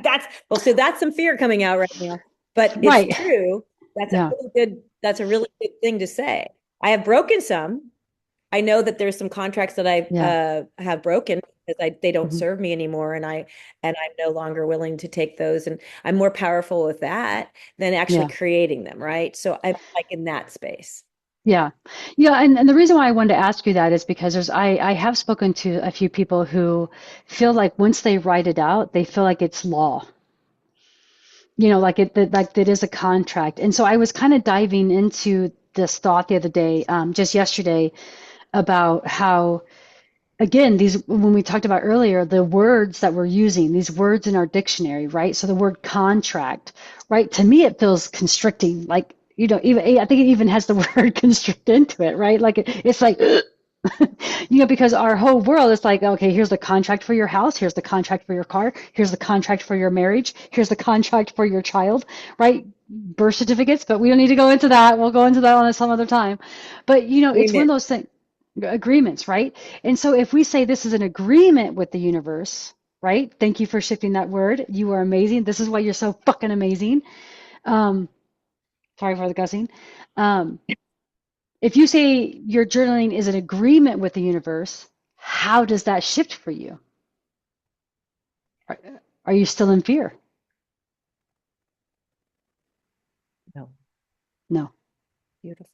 That's well, so that's some fear coming out right now, but it's Right. true. Yeah. That's a really good thing to say. I have broken some. I know that there's some contracts that I Yeah. have broken because they don't Hmm. serve me anymore, and I'm no longer willing to take those, and I'm more powerful with that than actually Yeah. creating them, right? So I'm like in that space. Yeah. Yeah. And the reason why I wanted to ask you that is because I have spoken to a few people who feel like once they write it out, they feel like it's law. Like like it is a contract. And so I was kind of diving into this thought the other day, just yesterday, about how, again, these, when we talked about earlier, the words that we're using, these words in our dictionary, right? So the word contract, right? To me, it feels constricting. Like, even, I think it even has the word constrict into it, right? Like it's like, because our whole world is like, okay, here's the contract for your house, here's the contract for your car, here's the contract for your marriage, here's the contract for your child, right? Birth certificates, but we don't need to go into that. We'll go into that on some other time. But it's one of Agreement. those things, agreements, right? And so if we say this is an agreement with the universe, right? Thank you for shifting that word. You are amazing. This is why you're so fucking amazing. Um, Sorry for the cussing. Um, if you say your journaling is an agreement with the universe, how does that shift for you? Are, are you still in fear? No, No. beautiful,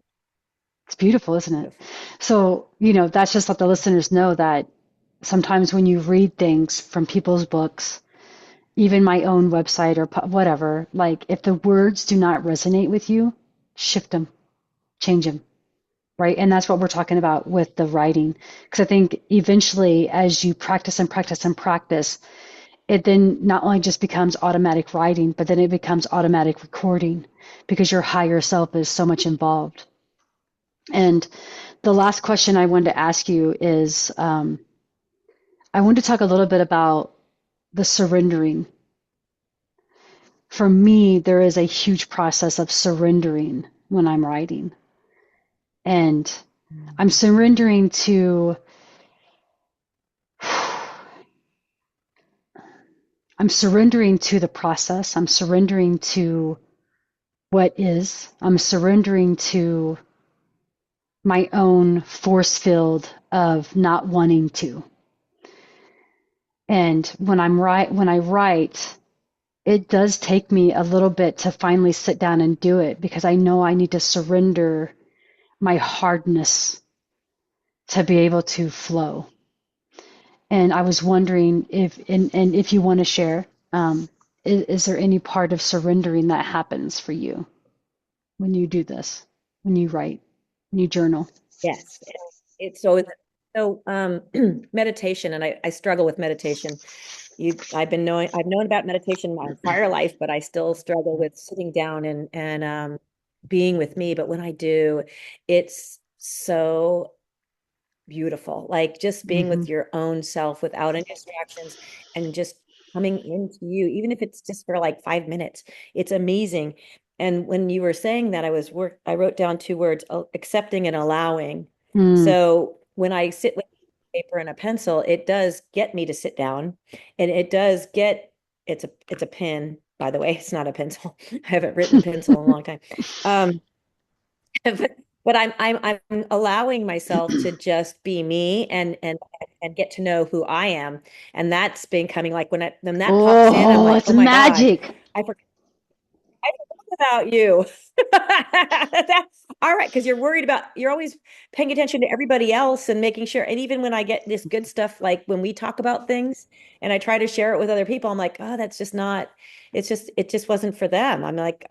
It's beautiful, isn't it? beautiful. So, that's just let the listeners know that sometimes when you read things from people's books, even my own website or whatever, like if the words do not resonate with you, shift them, change them, right? And that's what we're talking about with the writing. Because I think eventually, as you practice and practice and practice, it then not only just becomes automatic writing, but then it becomes automatic recording because your higher self is so much involved. And the last question I wanted to ask you is I want to talk a little bit about the surrendering. For me, there is a huge process of surrendering when I'm writing. And I'm surrendering to I'm surrendering to the process. I'm surrendering to what is. I'm surrendering to my own force field of not wanting to. And when I write, it does take me a little bit to finally sit down and do it because I know I need to surrender my hardness to be able to flow. And I was wondering and if you want to share, is there any part of surrendering that happens for you? when you do this, when you write, when you journal? Yes. It's so meditation, and I struggle with meditation. I've known about meditation my entire life, but I still struggle with sitting down and being with me. But when I do, it's so beautiful. Like just being Hmm. with your own self without any distractions and just coming into you, even if it's just for like 5 minutes. It's amazing. And when you were saying that, I wrote down two words, accepting and allowing. Mm. So when I sit with paper and a pencil, it does get me to sit down, and it does get it's a pen, by the way. It's not a pencil. I haven't written a pencil in a long time. Um, but I'm allowing myself to just be me and get to know who I am. And that's been coming like when that pops in, I'm Oh, like, it's oh my God, magic. I forgot about you. All right, because you're always paying attention to everybody else and making sure. And even when I get this good stuff, like when we talk about things and I try to share it with other people, I'm like, oh, that's just not, it just wasn't for them. I'm like,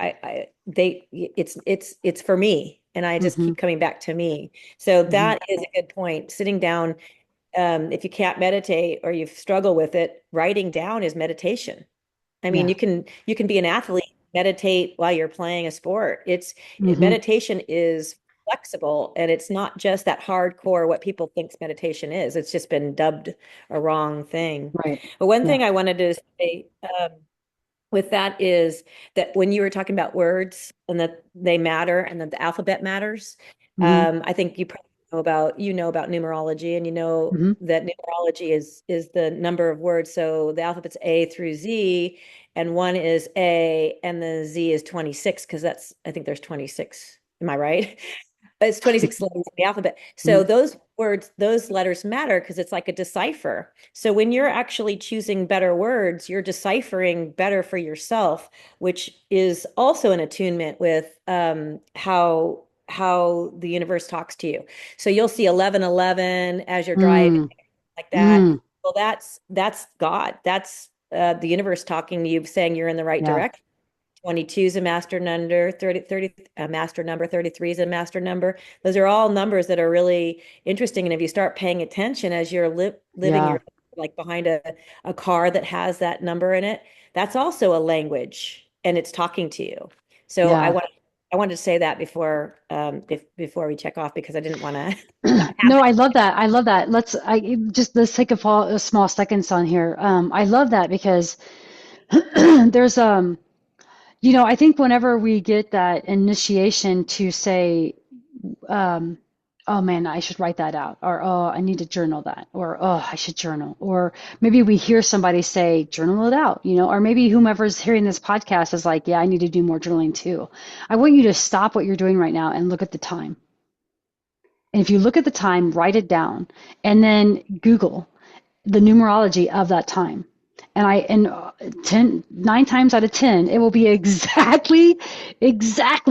it's for me. And I just Hmm. keep coming back to me. So Hmm. that is a good point. Sitting down, if you can't meditate or you struggle with it, writing down is meditation. I mean, Yeah. you can be an athlete, meditate while you're playing a sport. Hmm. Meditation is flexible, and it's not just that hardcore what people think meditation is. It's just been dubbed a wrong thing. Right. But one Yeah. thing I wanted to say with that is that when you were talking about words and that they matter and that the alphabet matters, Hmm. I think you know about numerology, and you know Hmm. that numerology is the number of words. So the alphabet's A through Z, and one is A, and the Z is 26 because that's I think there's 26. Am I right? It's 26 letters in the alphabet. So those words, those letters matter because it's like a decipher. So when you're actually choosing better words, you're deciphering better for yourself, which is also an attunement with how the universe talks to you. So you'll see 1111 as you're driving Mm. like that. Mm. Well, that's God. That's the universe talking to you, saying you're in the right Yeah. direction. 22 is a master number, 30 a master number, 33 is a master number. Those are all numbers that are really interesting. And if you start paying attention as you're living Yeah. your like behind a car that has that number in it, that's also a language and it's talking to you. So Yeah. I wanted to say that before we check off because I didn't want to have No, I love that. I love that. Let's take a small seconds on here. I love that because there's I think whenever we get that initiation to say, um, oh man, I should write that out, or oh, I need to journal that, or oh, I should journal, or maybe we hear somebody say, journal it out, or maybe whomever's hearing this podcast is like, yeah, I need to do more journaling too. I want you to stop what you're doing right now and look at the time. And if you look at the time, write it down, and then Google the numerology of that time. And 9 times out of 10, it will be exactly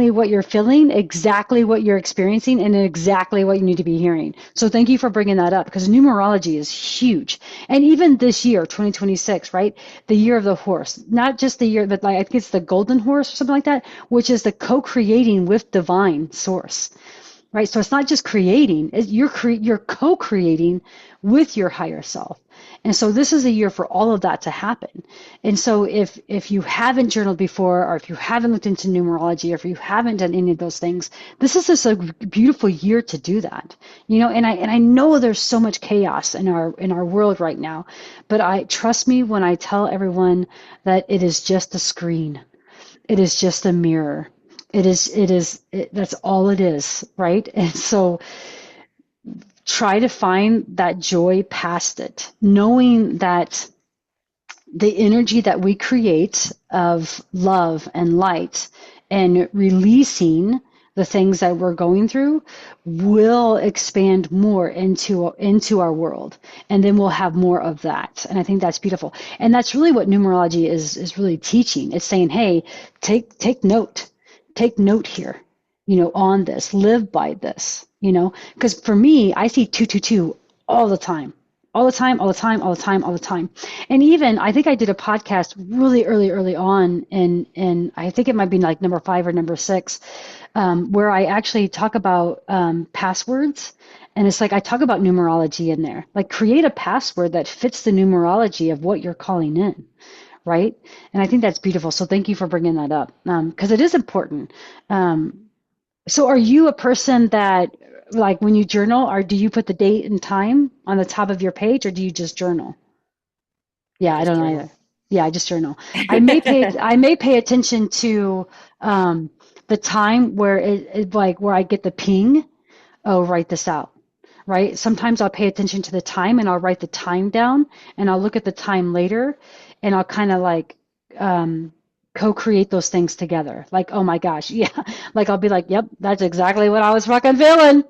what you're feeling, exactly what you're experiencing, and exactly what you need to be hearing. So thank you for bringing that up because numerology is huge. And even this year, 2026, right? The year of the horse, not just the year, but like I think it's the golden horse or something like that, which is the co-creating with divine source. Right. So it's not just creating, you're co-creating with your higher self. And so this is a year for all of that to happen. And so if you haven't journaled before, or if you haven't looked into numerology, or if you haven't done any of those things, this is just a beautiful year to do that. And I know there's so much chaos in our world right now, but I trust me when I tell everyone that it is just a screen. It is just a mirror. That's all it is, right? And so try to find that joy past it, knowing that the energy that we create of love and light and releasing the things that we're going through will expand more into our world, and then we'll have more of that. And I think that's beautiful, and that's really what numerology is really teaching. It's saying, hey, take note here, on this, live by this, because for me, I see 222 all the time, all the time, all the time, all the time, all the time. And even I think I did a podcast really early on, and I think it might be like number 5 or number 6, where I actually talk about passwords. And it's like I talk about numerology in there. Like create a password that fits the numerology of what you're calling in, right? And I think that's beautiful. So thank you for bringing that up, because it is important. So are you a person that, like, when you journal, or do you put the date and time on the top of your page, or do you just journal? I Yeah, I just don't journal. either. Yeah, I just journal. I may pay attention to um, the time where it like where I get the ping. Oh, write this out, right? Sometimes I'll pay attention to the time and I'll write the time down and I'll look at the time later and I'll kind of like um, co-create those things together. Like, oh my gosh, yeah. Like I'll be like, yep, that's exactly what I was fucking feeling.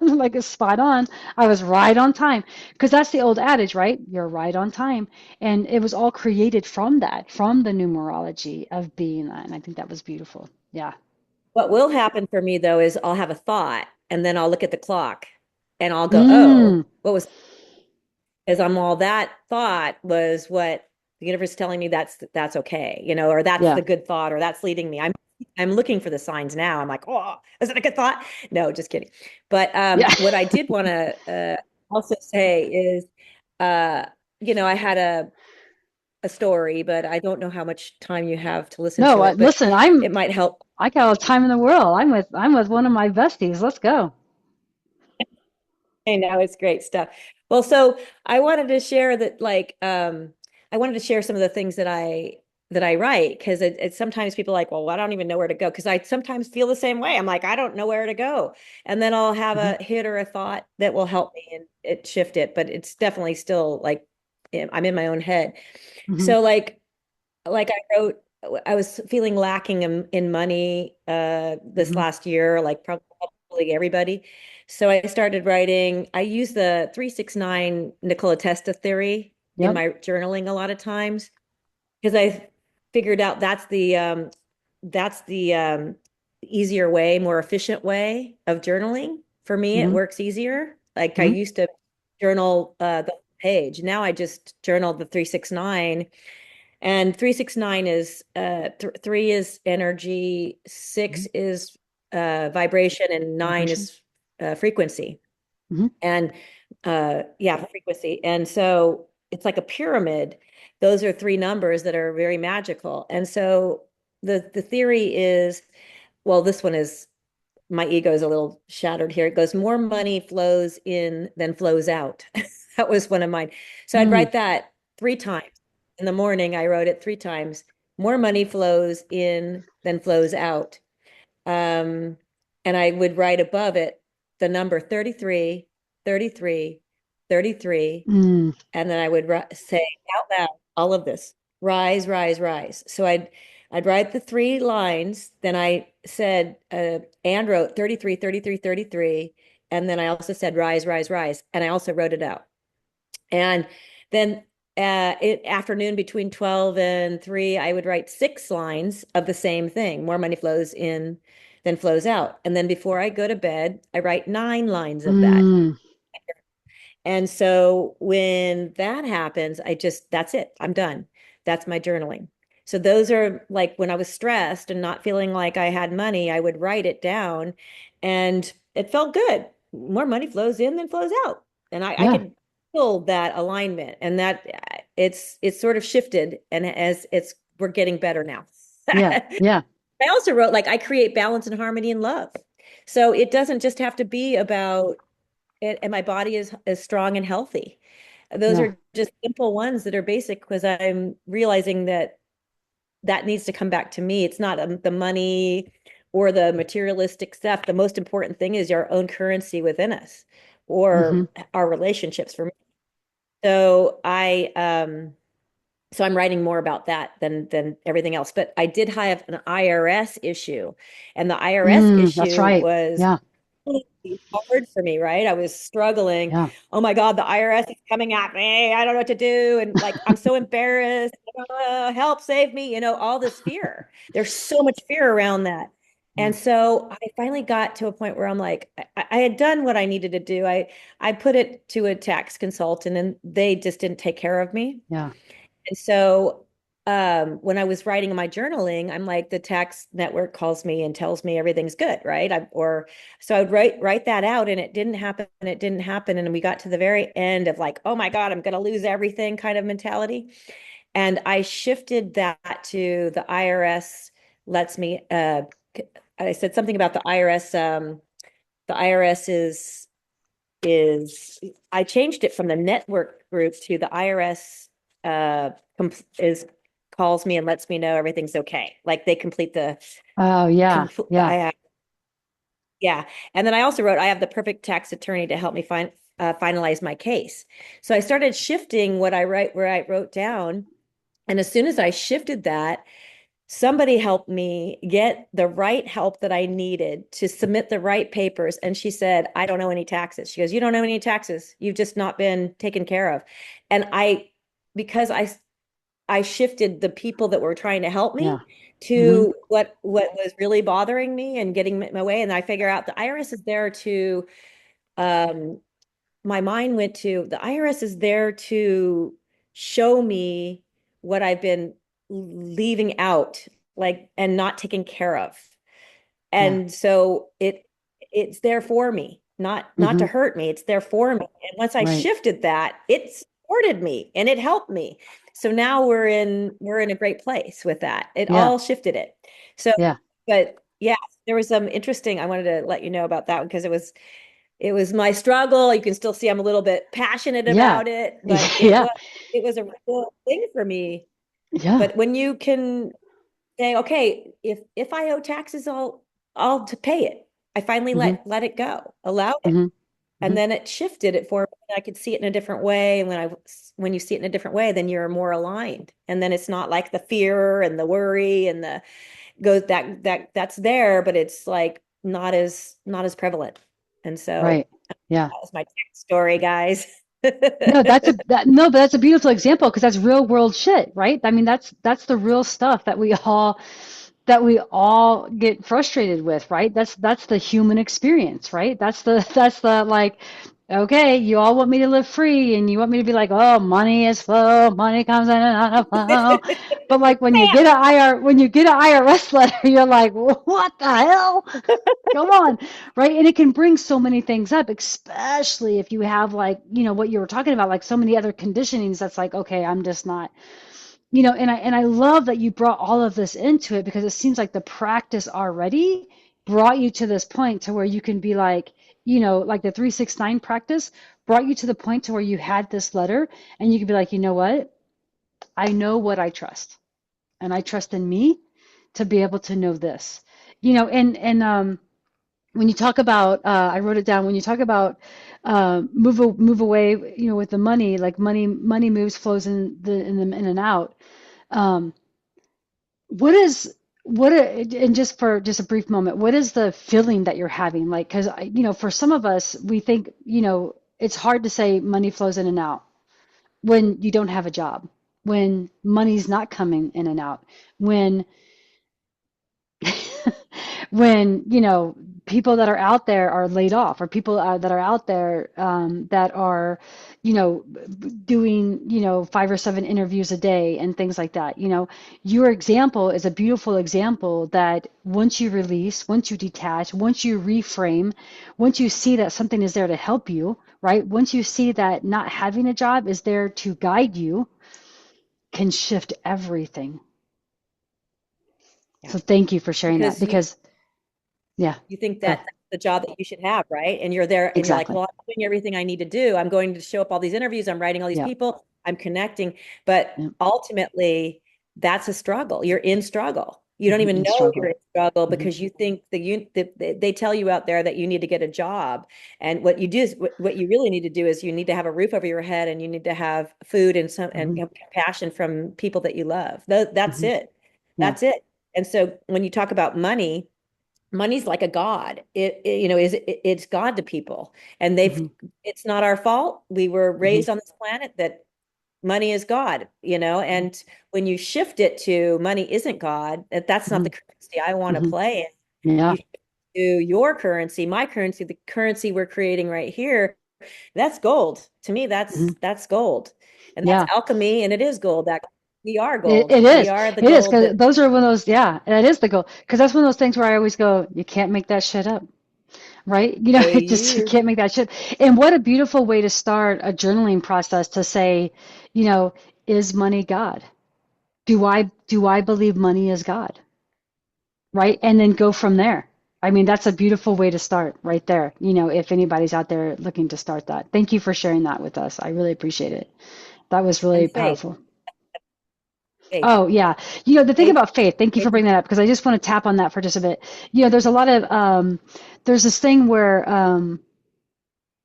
Like it's spot on. I was right on time. Because that's the old adage, right? You're right on time. And it was all created from that, from the numerology of being that. And I think that was beautiful. Yeah. What will happen for me though is I'll have a thought and then I'll look at the clock and I'll go, Mm, oh, what was as I'm all that thought was what the universe is telling me that's okay, or that's yeah. the good thought or that's leading me. I'm looking for the signs now. I'm like, oh, is it a good thought? No, just kidding. But Yeah. what I did want to also say is, uh, I had a story, but I don't know how much time you have to listen No, to it, but listen, it might help. I got all the time in the world. I'm with one of my besties. Let's go. I know it's great stuff. Well, so I wanted to share that, like, I wanted to share some of the things that I write because it's sometimes people are like, well, I don't even know where to go because I sometimes feel the same way. I'm like, I don't know where to go, and then I'll have Hmm. a hit or a thought that will help me and it shift it. But it's definitely still like I'm in my own head. Hmm. So like I wrote, I was feeling lacking in money this Hmm. last year, like probably everybody. So I started writing. I use the 369 Nikola Tesla theory in Yep. my journaling a lot of times because I figured out that's the easier way, more efficient way of journaling. For me, it Hmm. works easier. Like I Hmm. used to journal the page. Now I just journal the 369 and 369 is 3 is energy, Hmm. 6 is vibration, and 9 Vibration. is frequency. Hmm. And yeah, frequency. And so it's like a pyramid. Those are 3 numbers that are very magical. And so the theory is, well, this one is my ego is a little shattered here. It goes, more money flows in than flows out. That was one of mine. So I'd Mm. write that 3 times. In the morning, I wrote it 3 times. More money flows in than flows out. Um, and I would write above it the number 33, 33, 33, Mm. and then I would say out loud all of this, rise, rise, rise. So I'd write the 3 lines, then I said and wrote 33, 33, 33, and then I also said rise, rise, rise, and I also wrote it out. And then afternoon between 12 and 3, I would write 6 lines of the same thing. More money flows in than flows out. And then before I go to bed, I write 9 lines of that. Mm. And so when that happens, that's it. I'm done. That's my journaling. So those are like when I was stressed and not feeling like I had money, I would write it down and it felt good. More money flows in than flows out. And I Yeah. could feel that alignment and that it's sort of shifted and as we're getting better now. Yeah. Yeah. I also wrote like I create balance and harmony and love. So it doesn't just have to be about and my body is strong and healthy. Those Yeah. are just simple ones that are basic because I'm realizing that that needs to come back to me. It's not the money or the materialistic stuff. The most important thing is our own currency within us Hmm. or our relationships for me. So so I'm writing more about that than everything else. But I did have an IRS issue, and the IRS Mm. That's issue right. was Yeah. really hard for me, right? I was struggling. Yeah. Oh my God, the IRS is coming at me. I don't know what to do. And like, I'm so embarrassed. Help, save me. All this fear. There's so much fear around that. Yeah. And so I finally got to a point where I'm like, I had done what I needed to do. I put it to a tax consultant and they just didn't take care of me. Yeah. And so when I was writing my journaling, I'm like, the tax network calls me and tells me everything's good, right? So I would write that out, and it didn't happen. It didn't happen, and we got to the very end of like, oh my God, I'm going to lose everything kind of mentality. And I shifted that to the IRS lets me. I said something about the IRS. The IRS is I changed it from the network group to the IRS is calls me and lets me know everything's okay. Like they complete the Oh, yeah. complete Yeah. I have yeah. And then I also wrote I have the perfect tax attorney to help me finalize my case. So I started shifting what I write where I wrote down. And as soon as I shifted that, somebody helped me get the right help that I needed to submit the right papers. And she said, I don't owe any taxes. She goes, you don't owe any taxes. You've just not been taken care of. And because I shifted the people that were trying to help Yeah. me Hmm. to what was really bothering me and getting my way. And I figure out the IRS is there to, um, my mind went to the IRS is there to show me what I've been leaving out, like, and not taking care of. Yeah. And so it's there for me, not to Hmm. hurt me. It's there for me. And once I Right. shifted that, it supported me and it helped me. So now we're in a great place with that. It Yeah. all shifted it. So, Yeah. but yeah, there was some interesting, I wanted to let you know about that one because it was my struggle. You can still see I'm a little bit passionate Yeah. about it, but it Yeah. was it was a real thing for me. Yeah. But when you can say, okay, if I owe taxes, I'll to pay it. I finally Hmm. let it go, allowed it. Hmm. And Hmm. then it shifted it for me. I could see it in a different way. And when you see it in a different way, then you're more aligned. And then it's not like the fear and the worry and the goes that's there, but it's like not as prevalent. And so Right. Yeah. that was my story, guys. No, no, but that's a beautiful example because that's real world shit, right? I mean, that's the real stuff that we all get frustrated with, right? That's the human experience, right? That's the like, okay, you all want me to live free and you want me to be like, oh, money is flow, money comes in and out of flow. But like when you get an IRS letter, you're like, what the hell? Come on, right? And it can bring so many things up, especially if you have like, what you were talking about, like so many other conditionings that's like, okay, I'm just not, and I love that you brought all of this into it because it seems like the practice already brought you to this point to where you can be like, like the 369 practice brought you to the point to where you had this letter and you could be like, you know what? I know what I trust, and I trust in me to be able to know this. And when you talk about, I wrote it down. When you talk about move away, with the money, like money moves, flows in and out. Um, what is and just for just a brief moment, what is the feeling that you're having? Like, because for some of us, we think it's hard to say money flows in and out when you don't have a job, when money's not coming in and out, when when people that are out there are laid off, or people that are out there that are doing 5 or 7 interviews a day and things like that. Your example is a beautiful example that once you release, once you detach, once you reframe, once you see that something is there to help you, right, once you see that not having a job is there to guide you, can shift everything. Yeah, So thank you for sharing that because you because yeah, you think go that ahead. that's the job that you should have, right? And you're there and you're like, Exactly. well, I'm doing everything I need to do. I'm going to show up all these interviews. I'm writing all these Yeah. people. I'm connecting. But Yeah. ultimately, that's a struggle. You're in struggle. You don't Hmm. even And know you're struggle. in struggle Hmm. because you think that they tell you out there that you need to get a job. And what you do is what you really need to do is you need to have a roof over your head and you need to have food and Hmm. compassion from people that you love. That's Hmm. it. Yeah. That's it. And so when you talk about money's like a god. It's God to people, and Hmm. it's not our fault. We were Hmm. raised on this planet that money is God. Hmm. And when you shift it to money isn't God, that's not Hmm. the currency I want to Hmm. play in. Yeah. You to your currency, my currency, the currency we're creating right here, that's gold. To me, Mhm. that's gold. And that's Yeah. alchemy, and it is gold. That we are It, gold. it We is. are the It is gold that because those are one of those, yeah, that is the goal. Because that's one of those things where I always go, you can't make that shit up, right? You know, it just, you you can't make that shit. And what a beautiful way to start a journaling process to say, you know, is money God? Do I believe money is God? Right? And then go from there. I mean, that's a beautiful way to start right there. You know, if anybody's out there looking to start that. Thank you for sharing that with us. I really appreciate it. That was really and faith, powerful. faith, Oh, yeah. You know, the thing faith, about faith, thank you faith for is bringing that up because I just want to tap on that for just a bit. You know, there's a lot of, there's this thing where,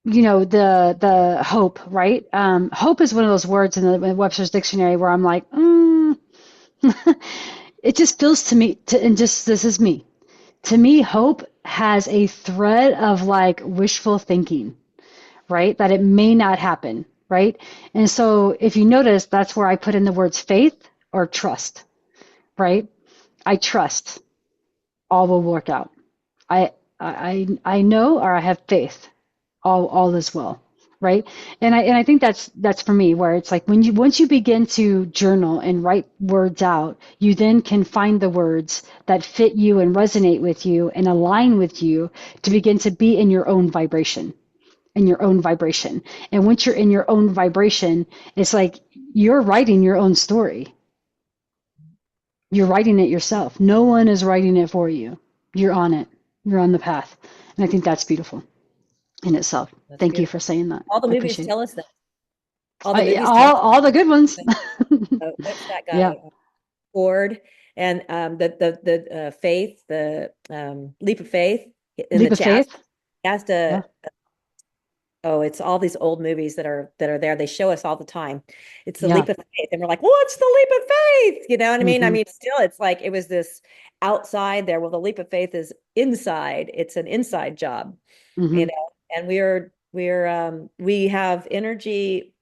you know, the hope, right? Hope is one of those words in the Webster's dictionary where I'm like, it just feels to me, and just this is me. To me, hope has a thread of like wishful thinking, right? That it may not happen, right? And so if you notice, that's where I put in the words faith or trust, right? I trust all will work out. I know or I have faith all is well, right? And I think that's for me where it's like when you once you begin to journal and write words out, you then can find the words that fit you and resonate with you and align with you to begin to be in your own vibration, in your own vibration. And once you're in your own vibration, it's like you're writing your own story. You're writing it yourself. No one is writing it for you. You're on it. You're on the path. And I think that's beautiful in itself. that's Thank you beautiful. for saying that. All the I movies appreciate it. tell us that. All the movies tell us. All the good ones. What's that Yeah. guy? Ford and the faith, the leap of faith in the Leap of chest. faith. He has Yeah. to. Oh, it's all these old movies that are there. They show us all the time. It's the Yeah. leap of faith, and we're like, "What's the leap of faith?" You know what I mean? I Hmm. mean, still, it's like it was this outside there. Well, the leap of faith is inside. It's an inside job, you Hmm. know. And we have energy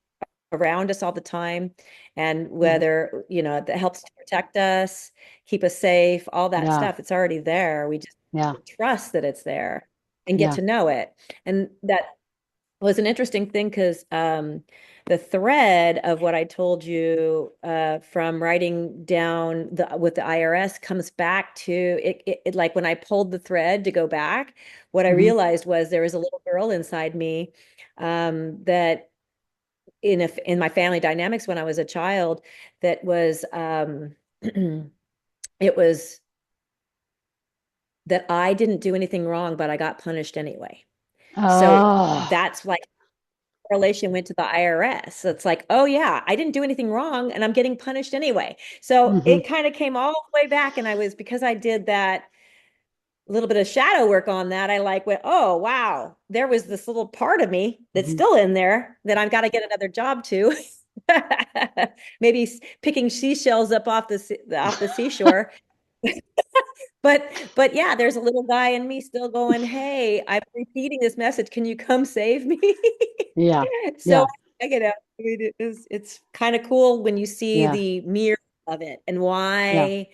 around us all the time, and Hmm. whether that helps to protect us, keep us safe, all that Yeah. stuff, it's already there. We just Yeah. trust that it's there and get Yeah. to know it. And that was an interesting thing because the thread of what I told you from writing down with the IRS comes back to it. Like when I pulled the thread to go back, what I Hmm. realized was there was a little girl inside me that in my family dynamics when I was a child that was it was that I didn't do anything wrong, but I got punished anyway. So Oh. that's like correlation went to the IRS. So it's like, oh yeah, I didn't do anything wrong and I'm getting punished anyway. So Hmm. it kind of came all the way back. And I was, because I did that little bit of shadow work on that, I like went, oh wow, there was this little part of me that's Hmm. still in there that I've got to get another job to. Maybe picking seashells up off the seashore. But yeah, there's a little guy in me still going, "Hey, I'm repeating this message. Can you come save me?" Yeah. So Yeah. I get it. I mean, it's kind of cool when you see Yeah. the mirror of it and Yeah. why,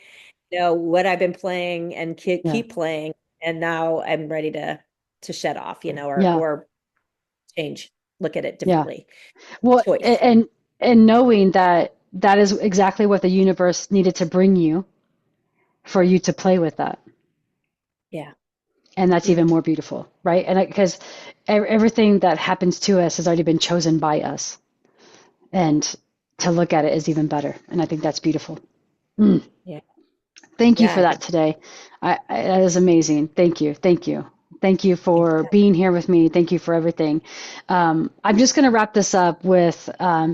what I've been playing and Yeah. keep playing, and now I'm ready to shut off, Yeah. or change, look at it Yeah. differently. Well, Choice. and knowing that that is exactly what the universe needed to bring you for you to play with that. Yeah. And that's hmm even more beautiful, right? And because everything that happens to us has already been chosen by us, and to look at it is even better. And I think that's beautiful. Mm. Yeah. Thank you Yeah, for I that think today. That is amazing. Thank you. Thank you. Thank you for being here with me. Thank you for everything. I'm just going to wrap this up with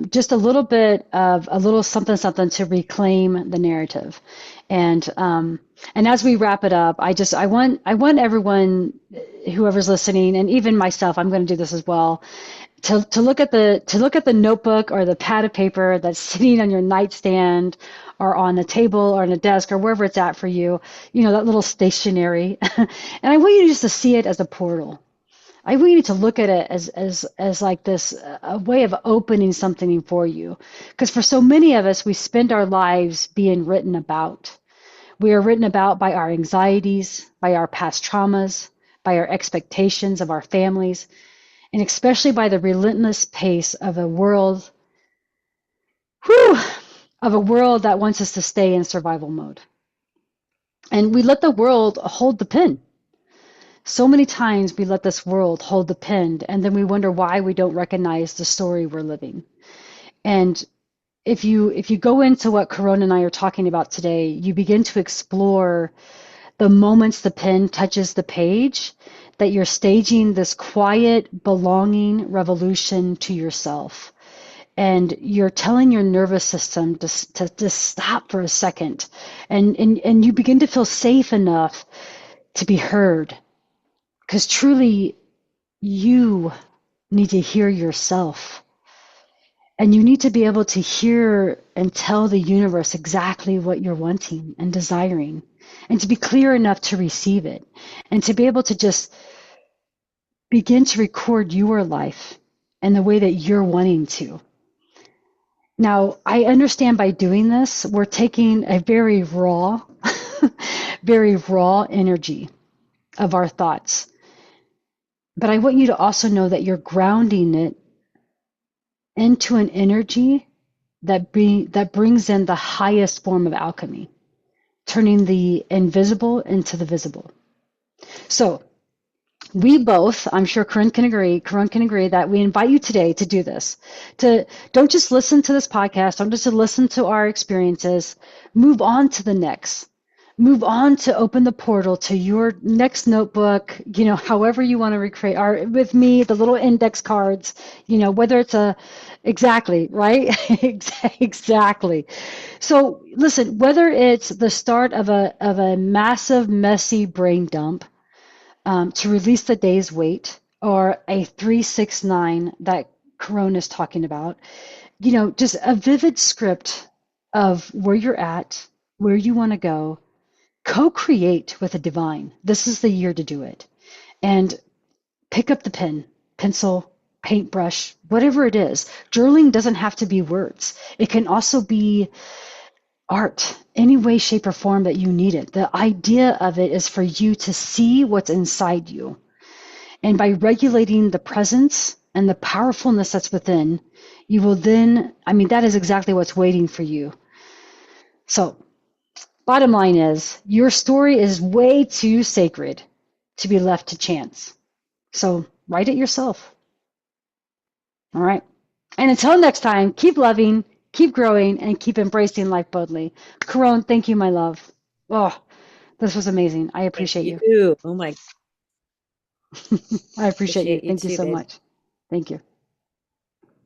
just a little bit of a little something, something to reclaim the narrative. And as we wrap it up, I want everyone, whoever's listening, and even myself, I'm going to do this as well, to look at the notebook or the pad of paper that's sitting on your nightstand or on a table or on a desk or wherever it's at for you, that little stationery. And I want you just to see it as a portal. I want you to look at it as like this a way of opening something for you. Because for so many of us, we spend our lives being written about. We are written about by our anxieties, by our past traumas, by our expectations of our families, and especially by the relentless pace of a world, whew, of a world that wants us to stay in survival mode. And we let the world hold the pen. So many times we let this world hold the pen, and then we wonder why we don't recognize the story we're living. And if you go into what Corona and I are talking about today, you begin to explore the moments the pen touches the page, that you're staging this quiet belonging revolution to yourself. And you're telling your nervous system to stop for a second. And you begin to feel safe enough to be heard. Because truly, you need to hear yourself. And you need to be able to hear and tell the universe exactly what you're wanting and desiring, and to be clear enough to receive it, and to be able to just begin to record your life and the way that you're wanting to. Now, I understand by doing this, we're taking a very raw, very raw energy of our thoughts. But I want you to also know that you're grounding it into an energy that brings in the highest form of alchemy, turning the invisible into the visible. So we both, I'm sure Corinne can agree that we invite you today to do this. To don't just listen to this podcast, don't just listen to our experiences, move on to the next. Move on to open the portal to your next notebook, however you want to recreate, or with me, the little index cards, whether it's exactly, right? Exactly. So listen, whether it's the start of a massive, messy brain dump, to release the day's weight, or a 369 that Corona is talking about, just a vivid script of where you're at, where you want to go, co-create with the divine. This is the year to do it. And pick up the pen, pencil, paintbrush, whatever it is. Journaling doesn't have to be words. It can also be art, any way, shape, or form that you need it. The idea of it is for you to see what's inside you. And by regulating the presence and the powerfulness that's within, you will then, that is exactly what's waiting for you. So, bottom line is, your story is way too sacred to be left to chance. So, write it yourself. All right. And until next time, keep loving, keep growing, and keep embracing life boldly. Caron, thank you, my love. Oh, this was amazing. I Thank appreciate you you. too. Oh my, I appreciate you. appreciate you Thank you too, so babe. much. Thank you.